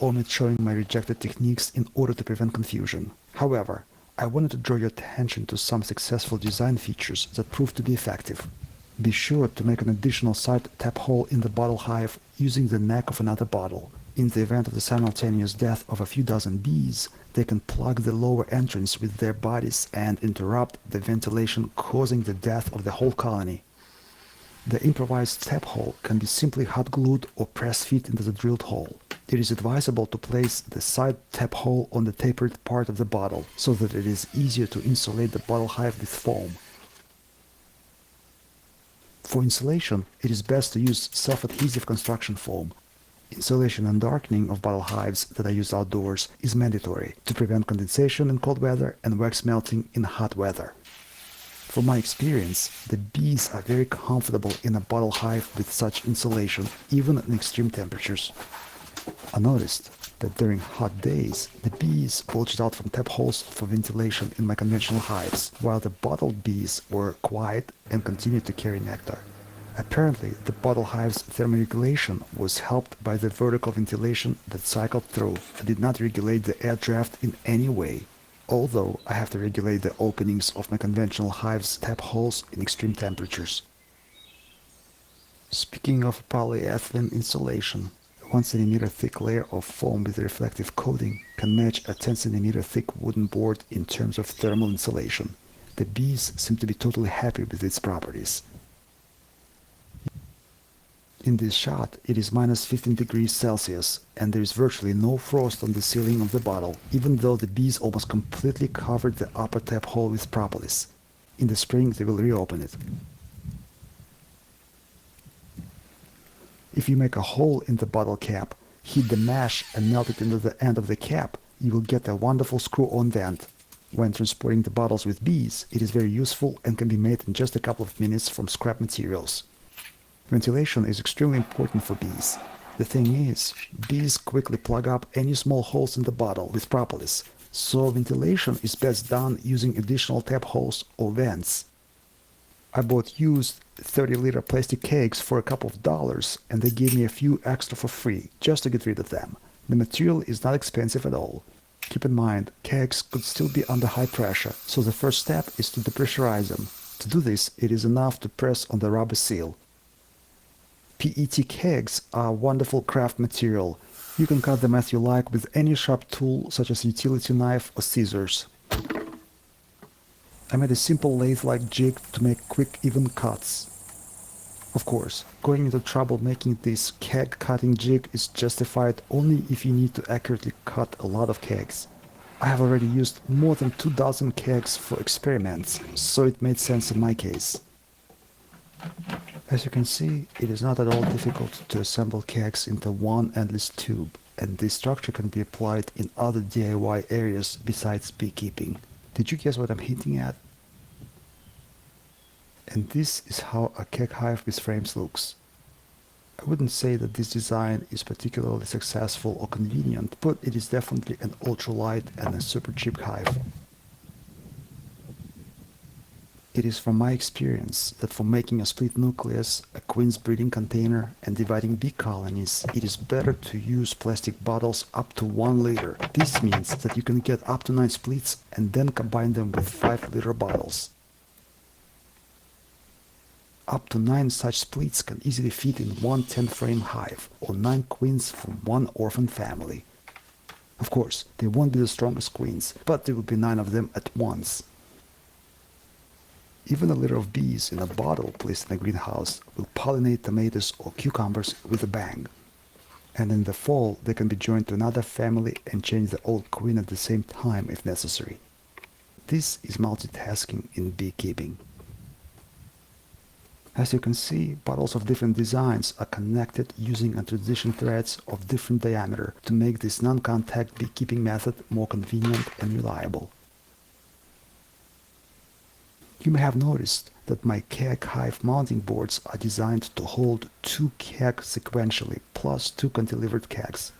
omit showing my rejected techniques in order to prevent confusion. However, I wanted to draw your attention to some successful design features that proved to be effective. Be sure to make an additional side tap hole in the bottle hive using the neck of another bottle. In the event of the simultaneous death of a few dozen bees, they can plug the lower entrance with their bodies and interrupt the ventilation, causing the death of the whole colony. The improvised tap hole can be simply hot glued or press fit into the drilled hole. It is advisable to place the side tap hole on the tapered part of the bottle so that it is easier to insulate the bottle hive with foam. For insulation, it is best to use self-adhesive construction foam. Insulation and darkening of bottle hives that are used outdoors is mandatory to prevent condensation in cold weather and wax melting in hot weather. From my experience, the bees are very comfortable in a bottle hive with such insulation, even in extreme temperatures. I noticed that during hot days, the bees bulged out from tap holes for ventilation in my conventional hives, while the bottled bees were quiet and continued to carry nectar. Apparently, the bottle hive's thermoregulation was helped by the vertical ventilation that cycled through and did not regulate the air draft in any way, although I have to regulate the openings of my conventional hive's tap holes in extreme temperatures. Speaking of polyethylene insulation, a 1 cm thick layer of foam with reflective coating can match a 10 cm thick wooden board in terms of thermal insulation. The bees seem to be totally happy with its properties. In this shot, it is minus 15 degrees Celsius, and there is virtually no frost on the ceiling of the bottle, even though the bees almost completely covered the upper tap hole with propolis. In the spring, they will reopen it. If you make a hole in the bottle cap, heat the mash and melt it into the end of the cap, you will get a wonderful screw-on vent. When transporting the bottles with bees, it is very useful and can be made in just a couple of minutes from scrap materials. Ventilation is extremely important for bees. The thing is, bees quickly plug up any small holes in the bottle with propolis, so ventilation is best done using additional tap holes or vents. I bought used 30-liter plastic kegs for a couple of dollars, and they gave me a few extra for free, just to get rid of them. The material is not expensive at all. Keep in mind, kegs could still be under high pressure, so the first step is to depressurize them. To do this, it is enough to press on the rubber seal. PET kegs are wonderful craft material. You can cut them as you like with any sharp tool such as a utility knife or scissors. I made a simple lathe-like jig to make quick, even cuts. Of course, going into trouble making this keg cutting jig is justified only if you need to accurately cut a lot of kegs. I have already used more than 2 dozen kegs for experiments, so it made sense in my case. As you can see, it is not at all difficult to assemble kegs into one endless tube, and this structure can be applied in other DIY areas besides beekeeping. Did you guess what I'm hinting at? And this is how a keg hive with frames looks. I wouldn't say that this design is particularly successful or convenient, but it is definitely an ultralight and a super cheap hive. It is from my experience that for making a split nucleus, a queen's breeding container, and dividing bee colonies, it is better to use plastic bottles up to 1 liter. This means that you can get up to 9 splits and then combine them with 5-liter bottles. Up to 9 such splits can easily fit in one 10-frame hive, or 9 queens from one orphan family. Of course, they won't be the strongest queens, but there will be 9 of them at once. Even a litter of bees in a bottle placed in a greenhouse will pollinate tomatoes or cucumbers with a bang. And in the fall, they can be joined to another family and change the old queen at the same time if necessary. This is multitasking in beekeeping. As you can see, bottles of different designs are connected using transition threads of different diameter to make this non-contact beekeeping method more convenient and reliable. You may have noticed that my keg hive mounting boards are designed to hold 2 kegs sequentially, plus 2 cantilevered kegs.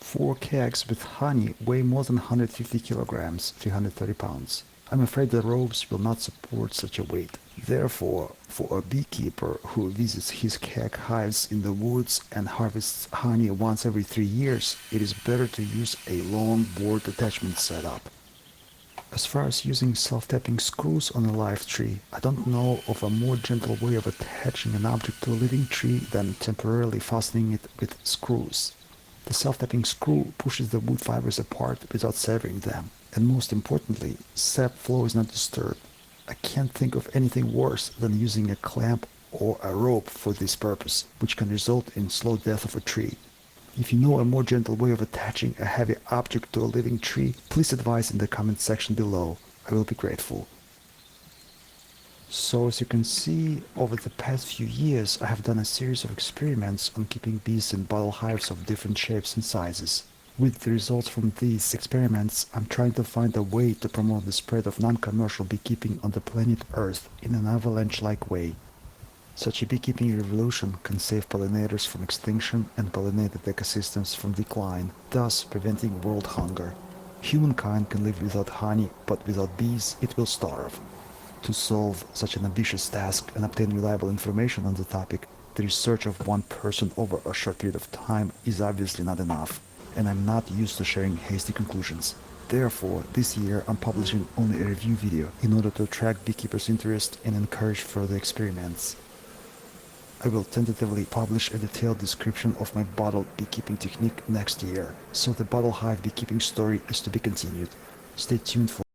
4 kegs with honey weigh more than 150 kilograms, 330 pounds. I'm afraid the ropes will not support such a weight. Therefore, for a beekeeper who visits his keg hives in the woods and harvests honey once every 3 years, it is better to use a long board attachment setup. As far as using self-tapping screws on a live tree, I don't know of a more gentle way of attaching an object to a living tree than temporarily fastening it with screws. The self-tapping screw pushes the wood fibers apart without severing them, and most importantly, sap flow is not disturbed. I can't think of anything worse than using a clamp or a rope for this purpose, which can result in slow death of a tree. If you know a more gentle way of attaching a heavy object to a living tree, please advise in the comment section below. I will be grateful. So as you can see, over the past few years I have done a series of experiments on keeping bees in bottle hives of different shapes and sizes. With the results from these experiments, I'm trying to find a way to promote the spread of non-commercial beekeeping on the planet Earth in an avalanche-like way. Such a beekeeping revolution can save pollinators from extinction and pollinated ecosystems from decline, thus preventing world hunger. Humankind can live without honey, but without bees it will starve. To solve such an ambitious task and obtain reliable information on the topic, the research of one person over a short period of time is obviously not enough, and I'm not used to sharing hasty conclusions. Therefore, this year I'm publishing only a review video in order to attract beekeepers' interest and encourage further experiments. I will tentatively publish a detailed description of my bottle beekeeping technique next year, so the bottle hive beekeeping story is to be continued. Stay tuned for